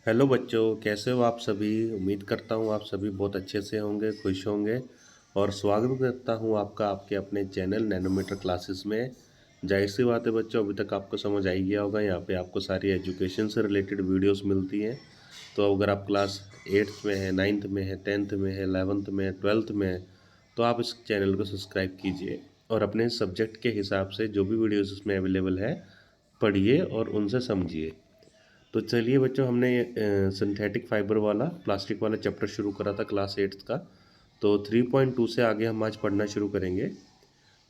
Hello बच्चों, कैसे हो आप सभी। उम्मीद करता हूँ आप सभी बहुत अच्छे से होंगे, खुश होंगे। और स्वागत करता हूँ आपका आपके अपने चैनल नैनोमीटर क्लासेस में। जाहिर सी बात है बच्चों, अभी तक आपको समझ आ ही गया होगा, यहाँ पे आपको सारी एजुकेशन से रिलेटेड वीडियोस मिलती हैं। तो अगर आप क्लास 8th में है, 9th में है, 10th में है, 11th में है, 12th में है, तो आप इस चैनल को सब्सक्राइब कीजिए और अपने सब्जेक्ट के हिसाब से जो भी वीडियोज़ इसमें अवेलेबल है पढ़िए और उनसे समझिए। तो चलिए बच्चों, हमने सिंथेटिक फाइबर वाला प्लास्टिक वाला चैप्टर शुरू करा था क्लास 8th का। तो 3.2 से आगे हम आज पढ़ना शुरू करेंगे।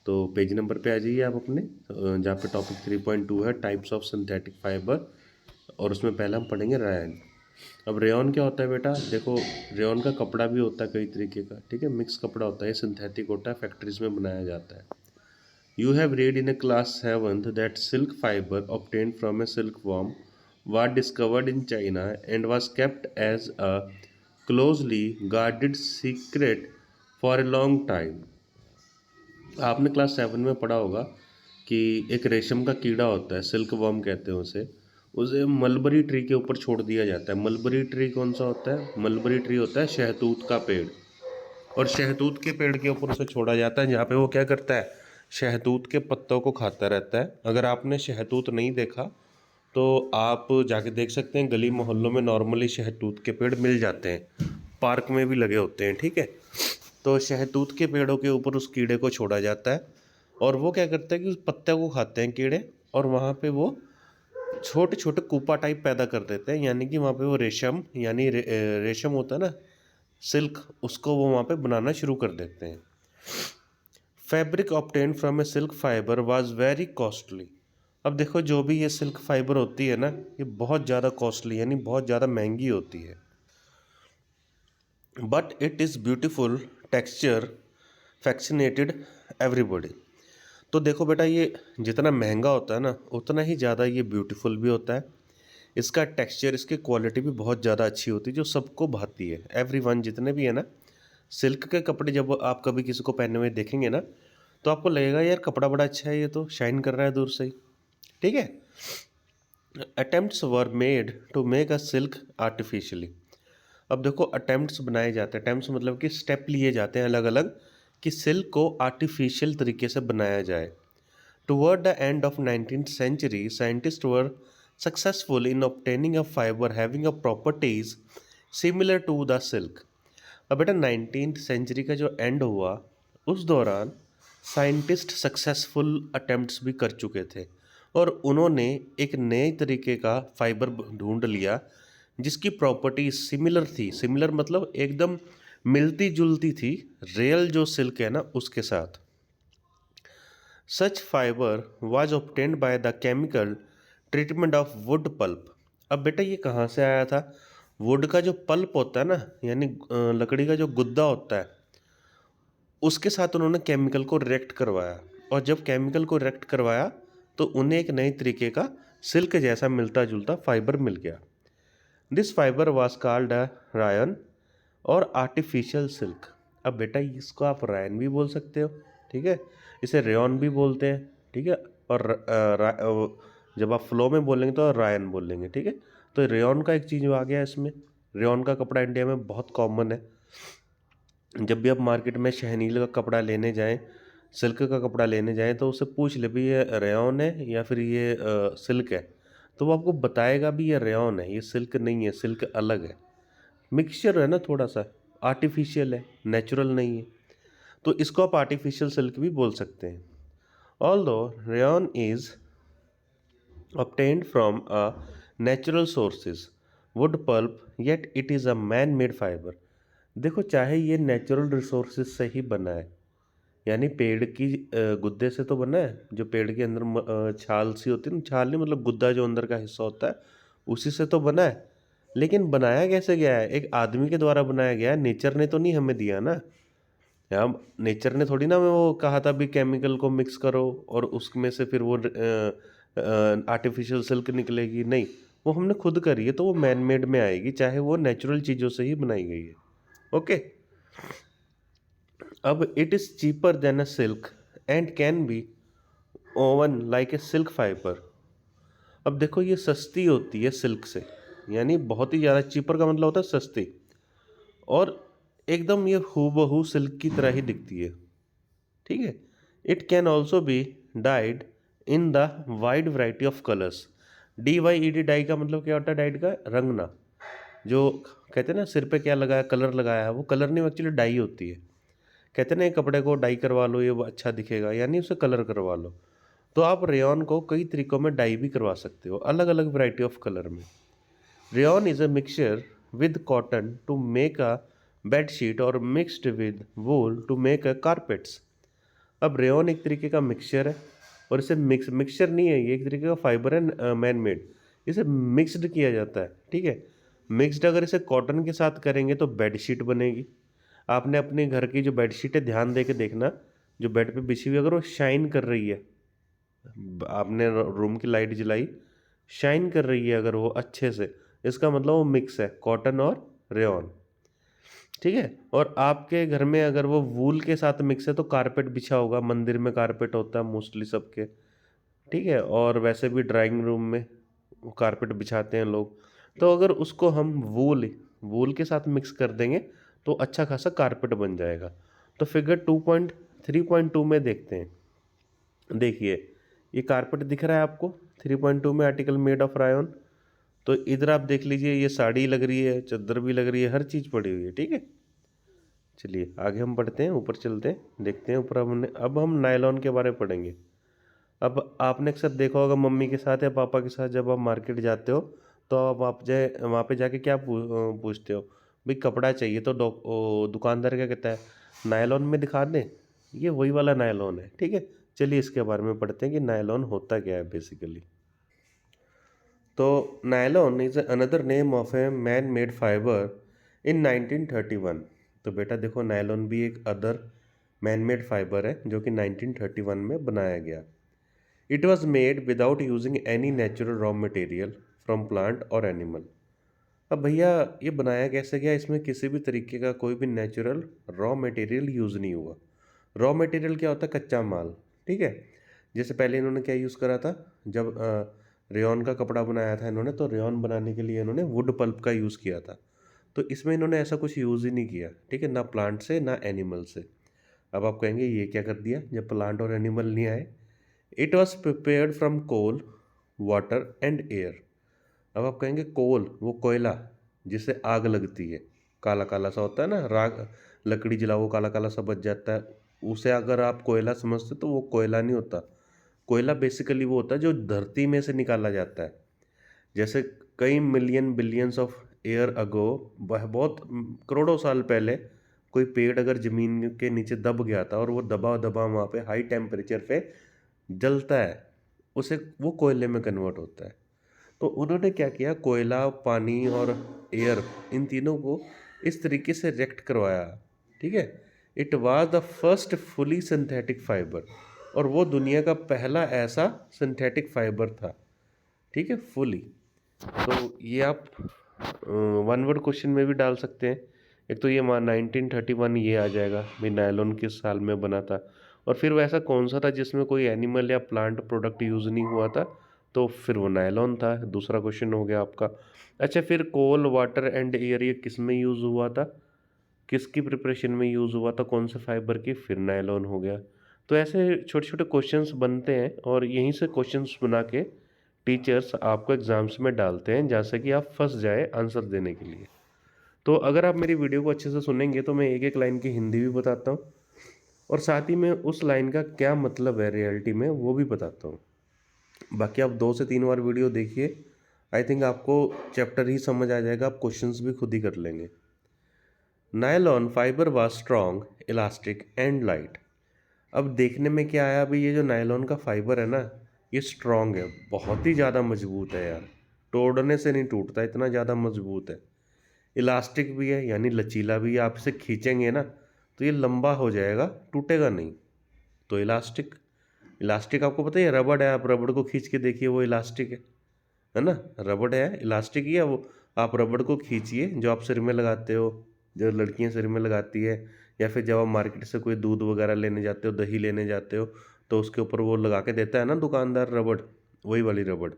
तो पेज नंबर पे आ जाइए आप अपने, जहाँ पे टॉपिक 3.2 है, टाइप्स ऑफ सिंथेटिक फाइबर। और उसमें पहले हम पढ़ेंगे रेयन। अब रेयन क्या होता है बेटा, देखो। रेयन का कपड़ा भी होता है कई तरीके का, ठीक है। मिक्स कपड़ा होता है, सिंथेटिक होता है, फैक्ट्रीज में बनाया जाता है। You have read in a class 7th that silk fiber obtained from a silkworm was discovered in China and was kept as a closely guarded secret for a long time. आपने class 7 में पढ़ा होगा कि एक रेशम का कीड़ा होता है, सिल्क वर्म कहते हैं उसे। उसे मलबरी ट्री के ऊपर छोड़ दिया जाता है। मलबरी ट्री कौन सा होता है? मलबरी ट्री होता है शहतूत का पेड़। और शहतूत के पेड़ के ऊपर उसे छोड़ा जाता है, जहाँ पे वो क्या करता है, शहतूत के पत्तों को खाता रहता है। अगर आपने शहतूत नहीं देखा तो आप जाके देख सकते हैं, गली मोहल्लों में नॉर्मली शहतूत के पेड़ मिल जाते हैं, पार्क में भी लगे होते हैं, ठीक है। तो शहतूत के पेड़ों के ऊपर उस कीड़े को छोड़ा जाता है और वो क्या करता है कि उस पत्ते को खाते हैं कीड़े, और वहाँ पे वो छोटे छोटे कूपा टाइप पैदा कर देते हैं, यानी कि वहाँ पे वो रेशम, यानी रेशम होता है ना, सिल्क, उसको वो वहाँ पे बनाना शुरू कर देते हैं। Fabric obtain from A silk fibre was very costly. अब देखो, जो भी ये सिल्क फाइबर होती है ना, ये बहुत ज़्यादा कॉस्टली, यानी बहुत ज़्यादा महंगी होती है। But it is beautiful texture fascinated everybody. तो देखो बेटा, ये जितना महंगा होता है ना, उतना ही ज़्यादा ये ब्यूटीफुल भी होता है। इसका टेक्सचर, इसकी क्वालिटी भी बहुत ज़्यादा अच्छी होती है, जो सबको भाती है। एवरीवन, जितने भी है ना, सिल्क के कपड़े जब आप कभी किसी को पहने हुए देखेंगे ना, तो आपको लगेगा यार कपड़ा बड़ा अच्छा है, ये तो शाइन कर रहा है दूर से ही, ठीक है। Attempts were made to make a silk artificially. अब देखो, अटेम्प्ट्स बनाए जाते हैं, अटेम्प्ट्स मतलब कि स्टेप लिए जाते हैं अलग अलग, कि सिल्क को आर्टिफिशियल तरीके से बनाया जाए। Toward the end of 19th century, scientist were successful in obtaining a fibre having a properties similar to the silk. अब बेटा, 19th सेंचुरी का जो एंड हुआ, उस दौरान साइंटिस्ट सक्सेसफुल अटेम्प्ट्स भी कर चुके थे और उन्होंने एक नए तरीके का फाइबर ढूंढ लिया जिसकी प्रॉपर्टी सिमिलर थी। सिमिलर मतलब एकदम मिलती जुलती थी रियल जो सिल्क है ना उसके साथ। Such fibre was obtained by the chemical treatment of wood pulp. अब बेटा, ये कहाँ से आया था? वुड का जो पल्प होता है ना, यानी लकड़ी का जो गुद्दा होता है, उसके साथ उन्होंने केमिकल को रिएक्ट करवाया। और जब केमिकल को रिएक्ट करवाया तो उन्हें एक नई तरीके का सिल्क जैसा मिलता जुलता फाइबर मिल गया। This fibre was called Ryan और आर्टिफिशियल सिल्क। अब बेटा, इसको आप रायन भी बोल सकते हो, ठीक है। इसे रेयन भी बोलते हैं, ठीक है। और जब आप फ्लो में बोलेंगे तो रायन बोलेंगे, ठीक है। तो रेयन का एक चीज़ आ गया इसमें। रेयन का कपड़ा इंडिया में बहुत कॉमन है। जब भी आप मार्केट में शहनील का कपड़ा लेने जाएं, सिल्क का कपड़ा लेने जाएं, तो उससे पूछ ले भी ये रेयन है या फिर ये सिल्क है। तो वो आपको बताएगा भी ये रेयन है, ये सिल्क नहीं है, सिल्क अलग है। मिक्सचर है ना थोड़ा सा, आर्टिफिशियल है, नेचुरल नहीं है। तो इसको आप आर्टिफिशियल सिल्क भी बोल सकते हैं। Although rayon is obtained from a natural sources wood pulp, yet it is a man made fiber। देखो, चाहे ये नेचुरल रिसोर्सेज से ही बना है, यानी पेड़ की गुद्दे से तो बना है, जो पेड़ के अंदर छाल सी होती है ना, छाल नहीं मतलब गुद्दा जो अंदर का हिस्सा होता है, उसी से तो बना है। लेकिन बनाया कैसे गया है? एक आदमी के द्वारा बनाया गया है, नेचर ने तो नहीं हमें दिया ना। यहाँ नेचर ने थोड़ी ना हमें वो कहा था भी केमिकल को मिक्स करो और उसमें से फिर वो आर्टिफिशियल सिल्क निकलेगी, नहीं। वो हमने खुद करी है, तो वो मैन मेड में आएगी, चाहे वो नेचुरल चीज़ों से ही बनाई गई है। ओके। अब it is cheaper than a silk and can be oven like a silk fibre. अब देखो, ये सस्ती होती है सिल्क से, यानी बहुत ही ज़्यादा, चीपर का मतलब होता है सस्ती, और एकदम ये हूबहू सिल्क की तरह ही दिखती है, ठीक है। It can also be dyed in the wide variety of colours. DYED, dye का मतलब क्या होता है? डाइड का रंगना। जो कहते हैं ना सिर पे क्या लगाया, कलर लगाया है, वो कलर नहीं, एक्चुअली डाई होती है। कहते हैं ना ये कपड़े को डाई करवा लो, ये वो अच्छा दिखेगा, यानी उसे कलर करवा लो। तो आप रेयॉन को कई तरीकों में डाई भी करवा सकते हो, अलग अलग वैरायटी ऑफ कलर में। Rayon is a mixture with cotton to make a bed sheet और mixed with wool to make a carpets. अब रेयॉन एक तरीके का मिक्सचर है, और इसे मिक्सचर नहीं है, ये एक तरीके का फाइबर है मैन मेड। इसे मिक्स्ड किया जाता है, ठीक है। मिक्स्ड अगर इसे कॉटन के साथ करेंगे तो बेड शीट बनेगी। आपने अपने घर की जो बेड शीट है ध्यान दे के देखना, जो बेड पे बिछी हुई अगर वो शाइन कर रही है, आपने रूम की लाइट जलाई, शाइन कर रही है अगर वो अच्छे से, इसका मतलब वो मिक्स है कॉटन और रेयॉन, ठीक है। और आपके घर में अगर वो वूल के साथ मिक्स है तो कारपेट बिछा होगा, मंदिर में कारपेट होता है मोस्टली सबके, ठीक है। और वैसे भी ड्राइंग रूम में वो कारपेट बिछाते हैं लोग। तो अगर उसको हम वूल वूल के साथ मिक्स कर देंगे तो अच्छा खासा कारपेट बन जाएगा। तो फिगर 2.3.2 में देखते हैं, देखिए ये कारपेट दिख रहा है आपको 3.2 में, आर्टिकल मेड ऑफ रायन। तो इधर आप देख लीजिए, ये साड़ी लग रही है, चादर भी लग रही है, हर चीज़ पड़ी हुई है, ठीक है। चलिए आगे हम पढ़ते हैं, ऊपर चलते हैं, देखते हैं ऊपर। अब हम नायलॉन के बारे में पढ़ेंगे। अब आपने अक्सर देखा होगा मम्मी के साथ या पापा के साथ, जब आप मार्केट जाते हो तो आप जाए वहाँ पे जाके क्या पूछते हो? भाई कपड़ा चाहिए तो दुकानदार क्या कहता है? नायलॉन में दिखा दें, ये वही वाला नायलॉन है, ठीक है। चलिए इसके बारे में पढ़ते हैं कि नायलॉन होता क्या है बेसिकली। तो nylon is another name of a man made fibre in 1931। तो बेटा देखो, नायलॉन भी एक अदर मैन मेड फाइबर है जो कि 1931 में बनाया गया। It was made without using any natural raw material from plant और एनिमल। अब भैया ये बनाया कैसे गया? इसमें किसी भी तरीके का कोई भी नेचुरल रॉ मटेरियल यूज़ नहीं हुआ। रॉ मटेरियल क्या होता है? कच्चा माल, ठीक है। जैसे पहले इन्होंने क्या यूज़ करा था, जब रेयॉन का कपड़ा बनाया था इन्होंने, तो रेयॉन बनाने के लिए इन्होंने वुड पल्प का यूज़ किया था। तो इसमें इन्होंने ऐसा कुछ यूज़ ही नहीं किया, ठीक है, ना प्लांट से ना एनिमल से। अब आप कहेंगे ये क्या कर दिया जब प्लांट और एनिमल नहीं आए? It was prepared from coal, water and air. अब आप कहेंगे कोल, वो कोयला जिससे आग लगती है, काला काला सा होता है ना, राग लकड़ी जलाओ वो काला काला सा बच जाता है, उसे अगर आप कोयला समझते तो वो कोयला नहीं होता। कोयला बेसिकली वो होता है जो धरती में से निकाला जाता है। जैसे कई million billions of year ago, बहुत करोड़ों साल पहले कोई पेड़ अगर ज़मीन के नीचे दब गया था और वो दबा दबा वहाँ पे हाई टेम्परेचर पे जलता है, उसे वो कोयले में कन्वर्ट होता है। तो उन्होंने क्या किया, कोयला, पानी और एयर, इन तीनों को इस तरीके से रिएक्ट करवाया, ठीक है। It was the first fully synthetic fibre, और वो दुनिया का पहला ऐसा सिंथेटिक फाइबर था, ठीक है, फुली। तो ये आप वन वर्ड क्वेश्चन में भी डाल सकते हैं। एक तो ये 1931 ये आ जाएगा भाई, नायलॉन किस साल में बना था, और फिर वैसा कौन सा था जिसमें कोई एनिमल या प्लांट प्रोडक्ट यूज़ नहीं हुआ था, तो फिर वो नायलॉन था। दूसरा क्वेश्चन हो गया आपका। अच्छा, फिर कोल, वाटर एंड एयर ये किस में यूज़ हुआ था, किसकी प्रिपरेशन में यूज़ हुआ था, कौन से फाइबर की? फिर नायलॉन हो गया। तो ऐसे छोटे छोटे क्वेश्चंस बनते हैं, और यहीं से क्वेश्चंस बना के टीचर्स आपको एग्जाम्स में डालते हैं, जैसे कि आप फंस जाए आंसर देने के लिए। तो अगर आप मेरी वीडियो को अच्छे से सुनेंगे तो मैं एक एक लाइन की हिंदी भी बताता हूँ, और साथ ही में उस लाइन का क्या मतलब है रियलिटी में वो भी बताता हूँ। बाकी आप 2 से 3 बार वीडियो देखिए, आई थिंक आपको चैप्टर ही समझ आ जाएगा, आप क्वेश्चंस भी खुद ही कर लेंगे। Nylon fibre was strong, elastic and light. अब देखने में क्या आया, अभी ये जो नायलॉन का फाइबर है ना, ये स्ट्रॉन्ग है, बहुत ही ज़्यादा मजबूत है यार, तोड़ने से नहीं टूटता, इतना ज़्यादा मजबूत है। इलास्टिक भी है, यानी लचीला भी है, आप इसे खींचेंगे ना तो ये लंबा हो जाएगा, टूटेगा नहीं। तो इलास्टिक, इलास्टिक आपको पता है रबड़ है, आप रबड़ को खींच के देखिए वो इलास्टिक है ना। रबड़ है, इलास्टिक ही है वो। आप रबड़ को खींचिए, जो आप सिर में लगाते हो, जो लड़कियां सिर में लगाती है, या फिर जब आप मार्केट से कोई दूध वगैरह लेने जाते हो, दही लेने जाते हो, तो उसके ऊपर वो लगा के देता है ना दुकानदार रबड़, वही वाली रबड़।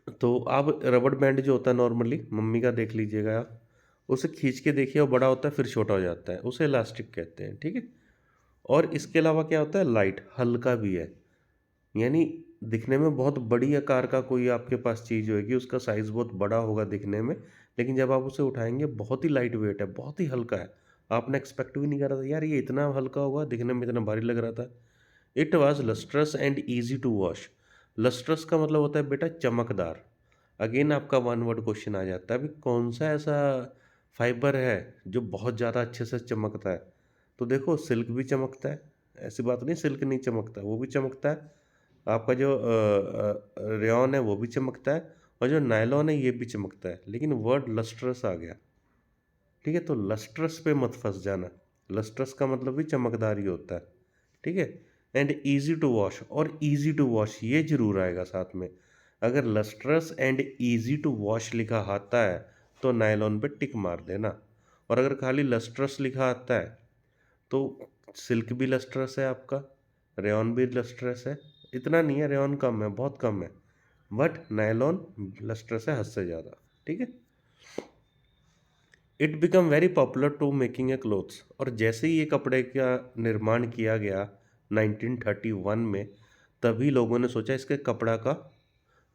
तो आप रबड़ बैंड जो होता है नॉर्मली मम्मी का देख लीजिएगा आप, उसे खींच के देखिए, वो बड़ा होता है फिर छोटा हो जाता है, उसे इलास्टिक कहते हैं, ठीक है। और इसके अलावा क्या होता है, लाइट, हल्का भी है, यानी दिखने में बहुत बड़ी आकार का कोई आपके पास चीज़ होगी, उसका साइज़ बहुत बड़ा होगा दिखने में, लेकिन जब आप उसे उठाएंगे बहुत ही लाइट वेट है, बहुत ही हल्का है। आपने एक्सपेक्ट भी नहीं करा था यार ये इतना हल्का होगा, दिखने में इतना भारी लग रहा था। It was lustrous and easy to wash. Lustrous का मतलब होता है बेटा चमकदार। अगेन आपका वन वर्ड क्वेश्चन आ जाता है, अभी कौन सा ऐसा फाइबर है जो बहुत ज़्यादा अच्छे से चमकता है। तो देखो सिल्क भी चमकता है, ऐसी बात नहीं सिल्क नहीं चमकता, वो भी चमकता है। आपका जो रेयॉन है वो भी चमकता है, और जो नायलॉन है ये भी चमकता है, लेकिन वर्ड लस्ट्रस आ गया, ठीक है। तो लस्ट्रस पे मत फंस जाना, लस्ट्रस का मतलब भी चमकदार ही होता है, ठीक है। एंड ईजी टू वॉश, और ईजी टू वॉश ये जरूर आएगा साथ में। अगर lustrous and easy to wash लिखा आता है तो नायलॉन पे टिक मार देना, और अगर खाली लस्ट्रस लिखा आता है तो सिल्क भी लस्ट्रस है आपका, रेयॉन भी लस्ट्रस है, इतना नहीं है, रेयॉन कम है, बहुत कम है, बट नायलॉन लस्ट्रस है हद से ज़्यादा, ठीक है। It become very popular to making a clothes, और जैसे ही ये कपड़े का निर्माण किया गया 1931 में, तभी लोगों ने सोचा इसके कपड़ा का,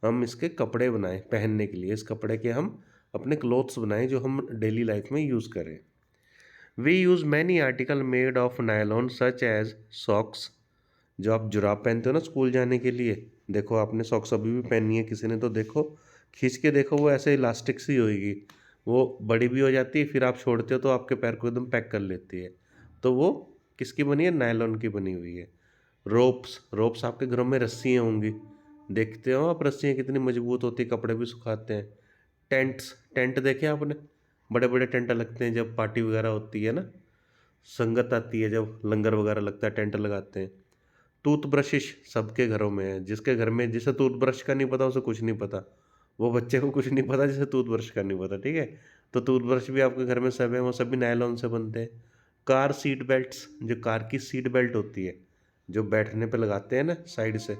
हम इसके कपड़े बनाएं पहनने के लिए, इस कपड़े के हम अपने क्लोथ्स बनाएं जो हम डेली लाइफ में यूज़ करें। We use many article made of nylon such as socks, जो आप जुराब पहनते हो ना स्कूल जाने के लिए, देखो आपने सॉक्स अभी भी पहनी है किसी ने तो देखो, खींच के देखो वो ऐसे इलास्टिक सी होएगी, वो बड़ी भी हो जाती है, फिर आप छोड़ते हो तो आपके पैर को एकदम पैक कर लेती है। तो वो किसकी बनी है, नायलॉन की बनी हुई है। रोप्स, रोप्स आपके घरों में रस्सियाँ होंगी, देखते हो आप रस्सियाँ कितनी मजबूत होती है, कपड़े भी सुखाते हैं। टेंट्स, टेंट देखे आपने, बड़े बड़े टेंट लगते हैं जब पार्टी वगैरह होती है ना, संगत आती है जब लंगर वगैरह लगता है टेंट लगाते हैं। टूथब्रशिश सबके घरों में है, जिसके घर में, जिसे टूथब्रश का नहीं पता उसे कुछ नहीं पता, वो बच्चे को कुछ नहीं पता जिसे टूथब्रश का नहीं पता, ठीक है। तो टूथब्रश भी आपके घर में सब है, वो सभी नायलॉन से बनते हैं। कार सीट बेल्ट्स, जो कार की सीट बेल्ट होती है जो बैठने पे लगाते हैं ना साइड से,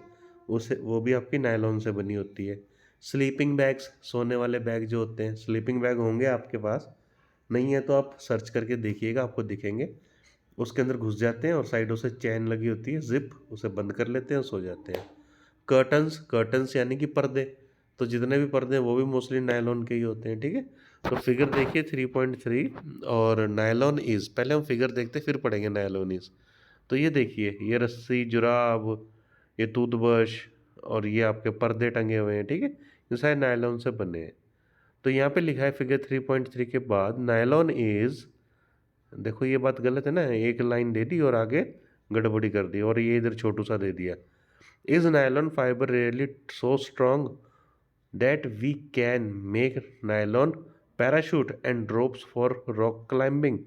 उसे वो भी आपकी नायलॉन से बनी होती है। स्लीपिंग बैग्स, सोने वाले बैग जो होते हैं, स्लीपिंग बैग होंगे आपके पास, नहीं है तो आप सर्च करके देखिएगा आपको दिखेंगे, उसके अंदर घुस जाते हैं और साइडों से चैन लगी होती है जिप, उसे बंद कर लेते हैं, सो जाते हैं। कर्टन्स, कर्टन्स यानी कि पर्दे, तो जितने भी पर्दे हैं वो भी मोस्टली नायलॉन के ही होते हैं, ठीक है। तो फिगर देखिए 3.3, और नायलॉन इज, पहले हम फिगर देखते फिर पढ़ेंगे नायलॉन इज। तो ये देखिए, ये रस्सी, जुराब, ये टूथब्रश, और ये आपके पर्दे टंगे हुए हैं, ठीक है, ये सारे नायलॉन से बने हैं। तो यहाँ पे लिखा है फिगर 3.3 के बाद नायलॉन इज, देखो ये बात गलत है ना, एक लाइन दे दी और आगे गड़बड़ी कर दी, और ये इधर छोटू सा दे दिया। Is nylon fibre really so strong that we can make nylon parachute and ropes for rock climbing.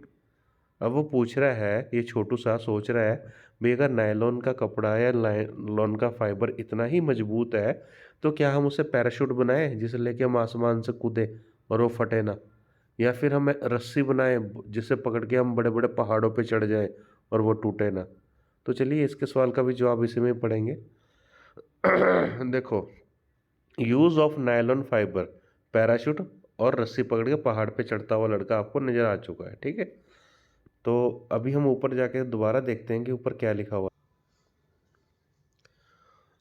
अब वो पूछ रहा है, ये छोटू सा सोच रहा है, भाई अगर नायलॉन का कपड़ा या नायलॉन का फाइबर इतना ही मजबूत है तो क्या हम उसे पैराशूट बनाएं जिसे लेके हम आसमान से कूदे और वो फटे ना, या फिर हम रस्सी बनाएं जिसे पकड़ के हम बड़े बड़े पहाड़ों पे चढ़ जाएं और वो टूटे ना। तो चलिए इसके सवाल का भी जवाब इसी में पढ़ेंगे। देखो, use of nylon fibre, parachute और रस्सी पकड़ के पहाड़ पे चढ़ता हुआ लड़का आपको नज़र आ चुका है, ठीक है। तो अभी हम ऊपर जाके दोबारा देखते हैं कि ऊपर क्या लिखा हुआ।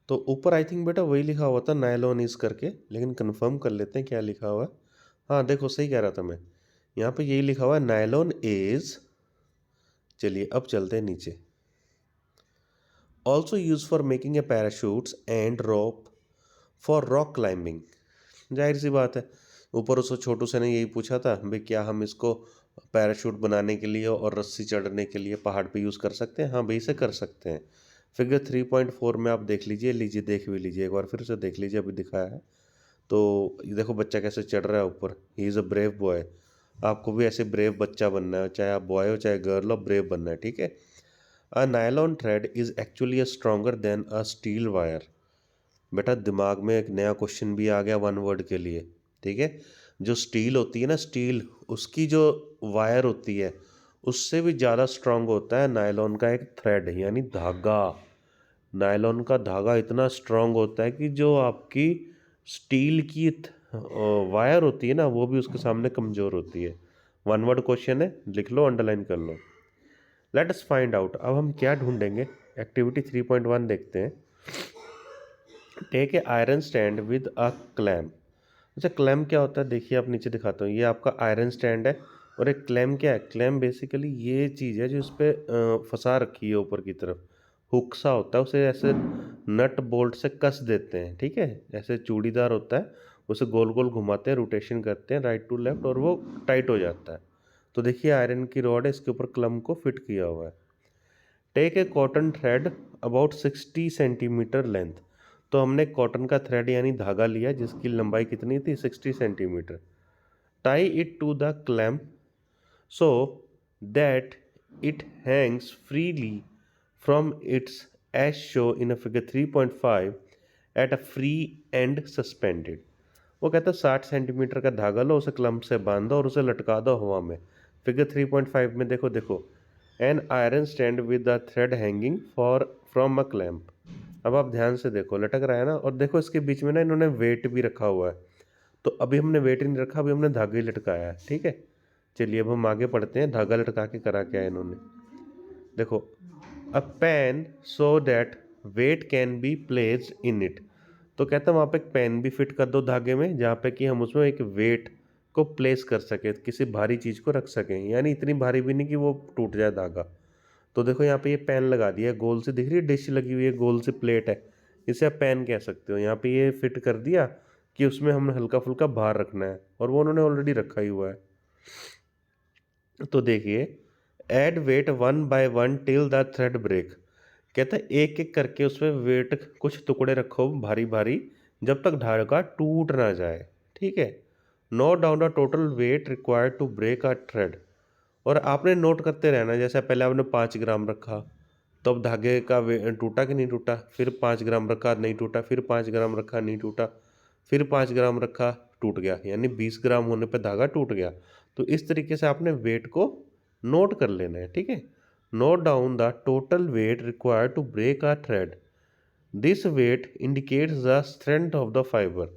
तो ऊपर आई थिंक बेटा वही लिखा हुआ था नायलॉन इज करके, लेकिन कंफर्म कर लेते हैं क्या लिखा हुआ है। हाँ देखो सही कह रहा था मैं, यहाँ पे यही लिखा हुआ है नायलॉन इज। चलिए अब चलते हैं नीचे। Also use for making a parachutes and rope for rock climbing. जाहिर सी बात है, ऊपर उसको छोटू से ने यही पूछा था भाई क्या हम इसको पैराशूट बनाने के लिए और रस्सी चढ़ने के लिए पहाड़ पे यूज़ कर सकते हैं, हाँ भाई इसे कर सकते हैं। फिगर 3.4 में आप देख लीजिए, देख भी लीजिए एक बार फिर से देख लीजिए, अभी दिखाया है। तो ये देखो बच्चा कैसे चढ़ रहा है ऊपर, he is a brave boy. आपको भी ऐसे ब्रेव बच्चा बनना है, चाहे आप बॉय हो चाहे गर्ल हो, ब्रेव बनना है, ठीक है। A nylon thread is actually a stronger than a steel wire. बेटा दिमाग में एक नया क्वेश्चन भी आ गया वन वर्ड के लिए, ठीक है। जो स्टील होती है ना, स्टील, उसकी जो वायर होती है उससे भी ज़्यादा स्ट्रांग होता है नायलॉन का एक थ्रेड यानी धागा। नायलॉन का धागा इतना स्ट्रांग होता है कि जो आपकी स्टील की वायर होती है ना, वो भी उसके सामने कमज़ोर होती है। वन वर्ड क्वेश्चन है, लिख लो, अंडरलाइन कर लो। लेट अस फाइंड आउट, अब हम क्या ढूंढेंगे। एक्टिविटी 3.1 देखते हैं। Take a iron stand with a clamp. अच्छा, क्लैम्प क्या होता है, देखिए आप नीचे दिखाता हूँ, ये आपका आयरन स्टैंड है। और एक क्लैम्प क्या है, क्लैम्प बेसिकली ये चीज़ है जो इस पर फंसा रखी है ऊपर की तरफ। हुक सा होता है, उसे ऐसे नट बोल्ट से कस देते हैं, ठीक है। ऐसे चूड़ीदार होता है, उसे गोल गोल घुमाते हैं, रोटेशन करते हैं राइट टू लेफ्ट, और वो टाइट हो जाता है। तो देखिए आयरन की रॉड है, इसके ऊपर क्लैम्प को फिट किया हुआ है। Take a cotton thread about 60 centimetre length. तो हमने कॉटन का थ्रेड यानी धागा लिया जिसकी लंबाई कितनी थी, 60 centimetre. Tie it to the clamp so that it hangs freely from its as shown in a figure 3.5 at a free end suspended। वो कहता है 60 सेंटीमीटर का धागा लो, उसे क्लम्प से बांधो और उसे लटका दो हवा में। फिगर 3.5 में देखो देखो, an iron stand with the thread hanging for from a clamp. अब आप ध्यान से देखो, लटक रहा है ना, और देखो इसके बीच में ना इन्होंने वेट भी रखा हुआ है। तो अभी हमने वेट नहीं रखा, अभी हमने धागे ही लटकाया है, ठीक है। चलिए अब हम आगे पढ़ते हैं, धागा लटका के करा क्या है इन्होंने। देखो, a pen so that weight can be placed in it. तो कहता है वहाँ पे एक पेन भी फिट कर दो धागे में, जहाँ पे कि हम उसमें एक वेट को प्लेस कर सकें, किसी भारी चीज़ को रख सकें, यानी इतनी भारी भी नहीं कि वो टूट जाए धागा। तो देखो यहाँ पे ये पेन लगा दिया है, गोल से दिख रही है डिश लगी हुई है, गोल से प्लेट है, इसे आप पेन कह सकते हो। यहाँ पे ये फिट कर दिया कि उसमें हमने हल्का फुल्का भार रखना है, और वो उन्होंने ऑलरेडी रखा ही हुआ है। तो देखिए, add weight one by one till the thread break. कहता है एक एक करके उसमें वेट कुछ टुकड़े रखो भारी भारी, जब तक धागा टूट ना जाए, ठीक है। Note down the total weight required to break a thread. और आपने नोट करते रहना, जैसे पहले आपने 5 ग्राम रखा, तो अब धागे का टूटा कि नहीं टूटा, फिर 5 ग्राम रखा नहीं टूटा, फिर 5 ग्राम रखा नहीं टूटा, फिर 5 ग्राम रखा टूट गया, यानी 20 ग्राम होने पर धागा टूट गया। तो इस तरीके से आपने वेट को नोट कर लेना है, ठीक है। Note down the total weight required to break a thread. This weight indicates the strength of the fibre.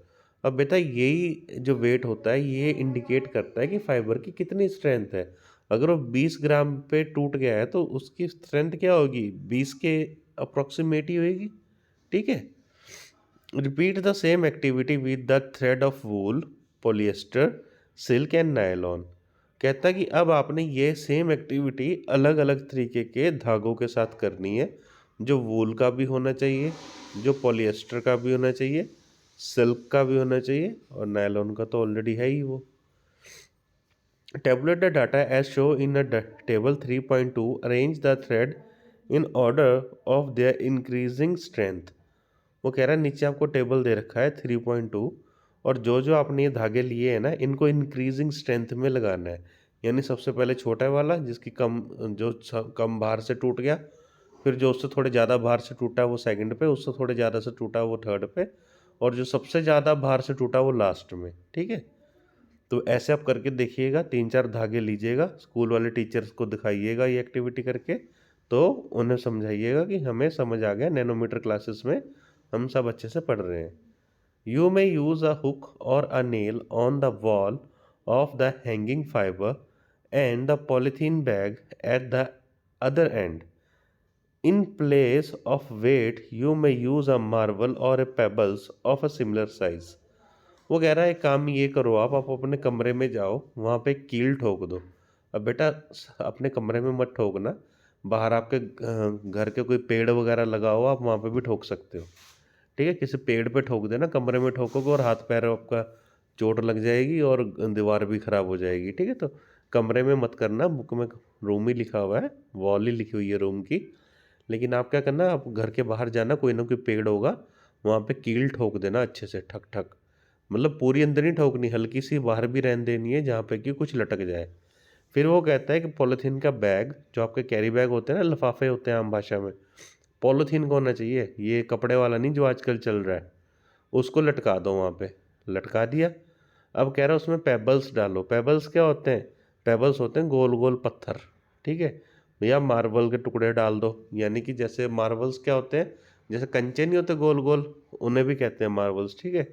अब बेटा यही जो वेट होता है ये इंडिकेट करता है कि फाइबर की कितनी स्ट्रेंथ है। अगर वो 20 ग्राम पे टूट गया है तो उसकी स्ट्रेंथ क्या होगी, 20 के अप्रोक्सीमेट ही होगी, ठीक है। Repeat the same activity with the thread of wool, polyester, silk and nylon. कहता है कि अब आपने ये सेम एक्टिविटी अलग अलग तरीके के धागों के साथ करनी है, जो वूल का भी होना चाहिए, जो पॉलिएस्टर का भी होना चाहिए, सिल्क का भी होना चाहिए, और नायलॉन का तो ऑलरेडी है ही वो। Tabulate the data as shown in the table 3.2. Arrange the thread in order of their increasing strength। वो कह रहा है नीचे आपको टेबल दे रखा है 3.2, और जो जो आपने ये धागे लिए हैं ना इनको इंक्रीजिंग स्ट्रेंथ में लगाना है। यानी सबसे पहले छोटा वाला जिसकी कम भार से टूट गया, फिर जो उससे थोड़े ज़्यादा भार से टूटा वो सेकंड पे, उससे थोड़े ज़्यादा से टूटा वो थर्ड पे, और जो सबसे ज़्यादा भार से टूटा वो लास्ट में, ठीक है। तो ऐसे आप करके देखिएगा, 3-4 धागे लीजिएगा, स्कूल वाले टीचर्स को दिखाइएगा ये एक्टिविटी करके, तो उन्हें समझाइएगा कि हमें समझ आ गया, नैनोमीटर क्लासेस में हम सब अच्छे से पढ़ रहे हैं। You may use a hook और a nail on the wall of the hanging fibre and the polythene bag at the other end. In place of weight you may use a marble और a pebbles of a similar size. वो कह रहा है एक काम ये करो, आप अपने कमरे में जाओ, वहाँ पे कील ठोक दो। अब बेटा अपने कमरे में मत ठोकना, बाहर आपके घर के कोई पेड़ वगैरह लगा हो, आप वहाँ पे भी ठोक सकते हो, ठीक है। किसी पेड़ पे ठोक देना, कमरे में ठोकोगे और हाथ पैर आपका चोट लग जाएगी और दीवार भी ख़राब हो जाएगी, ठीक है। तो कमरे में मत करना, बुक में रूम ही लिखा हुआ है, वॉल ही लिखी हुई है रूम की। लेकिन आप क्या करना, आप घर के बाहर जाना, कोई ना कोई पेड़ होगा, वहाँ पे कील ठोक देना अच्छे से, ठक ठक। मतलब पूरी अंदर नहीं ठोकनी, हल्की सी बाहर भी रहने देनी है जहाँ पे कि कुछ लटक जाए। फिर वो कहता है कि पॉलीथीन का बैग, जो आपके कैरी बैग होते हैं ना, लिफाफे होते हैं आम भाषा में, पॉलीथीन का होना चाहिए, ये कपड़े वाला नहीं जो आजकल चल रहा है, उसको लटका दो वहाँ पे। लटका दिया। अब कह रहा है उसमें पेबल्स डालो। पेबल्स क्या होते हैं, पेबल्स होते हैं गोल गोल पत्थर, ठीक है। या मार्बल के टुकड़े डाल दो, यानी कि जैसे मार्बल्स क्या होते हैं, जैसे कंचे नहीं होते गोल गोल, उन्हें भी कहते हैं मार्बल्स, ठीक है।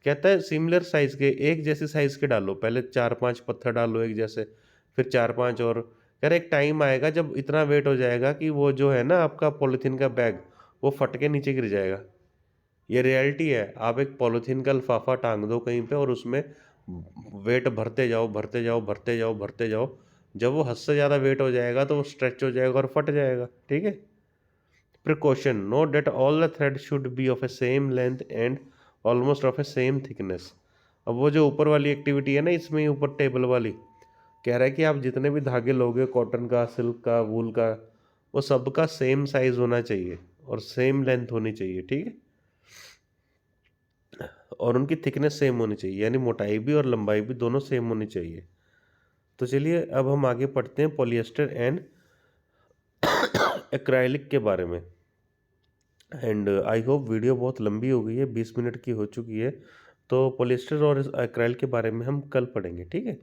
कहता है सिमिलर साइज़ के, एक जैसे साइज़ के डालो, पहले 4-5 पत्थर डालो एक जैसे, फिर 4-5 और। कह रहा है एक टाइम आएगा जब इतना वेट हो जाएगा कि वो जो है ना आपका पॉलीथीन का बैग, वो फट के नीचे गिर जाएगा। ये रियलिटी है। आप एक पॉलीथीन का लिफाफा टांग दो कहीं पे और उसमें वेट भरते जाओ, भरते जाओ, भरते जाओ, भरते जाओ। जब वो हद से ज़्यादा वेट हो जाएगा तो वो स्ट्रेच हो जाएगा और फट जाएगा, ठीक है? Precaution, note that all the thread should be of A same length and almost of A same thickness. अब वो जो ऊपर वाली एक्टिविटी है ना, इसमें ऊपर टेबल वाली, कह रहा है कि आप जितने भी धागे लोगे, कॉटन का, सिल्क का, वूल का, वो सबका सेम साइज होना चाहिए और सेम लेंथ होनी चाहिए, ठीक है? और उनकी थिकनेस सेम होनी चाहिए, यानी मोटाई भी और लंबाई भी दोनों सेम होनी चाहिए। तो चलिए अब हम आगे पढ़ते हैं पॉलिएस्टर एंड एक्राइलिक के बारे में। एंड आई होप वीडियो बहुत लंबी हो गई है, 20 मिनट की हो चुकी है। तो पॉलिएस्टर और एक्राइल के बारे में हम कल पढ़ेंगे, ठीक है?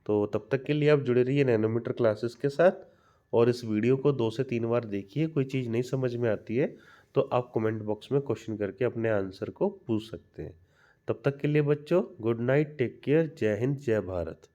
तो तब तक के लिए आप जुड़े रहिए नैनोमीटर क्लासेस के साथ, और इस वीडियो को 2 से 3 बार देखिए। कोई चीज़ नहीं समझ में आती है तो आप कमेंट बॉक्स में क्वेश्चन करके अपने आंसर को पूछ सकते हैं। तब तक के लिए बच्चों, गुड नाइट, टेक केयर, जय हिंद, जय भारत।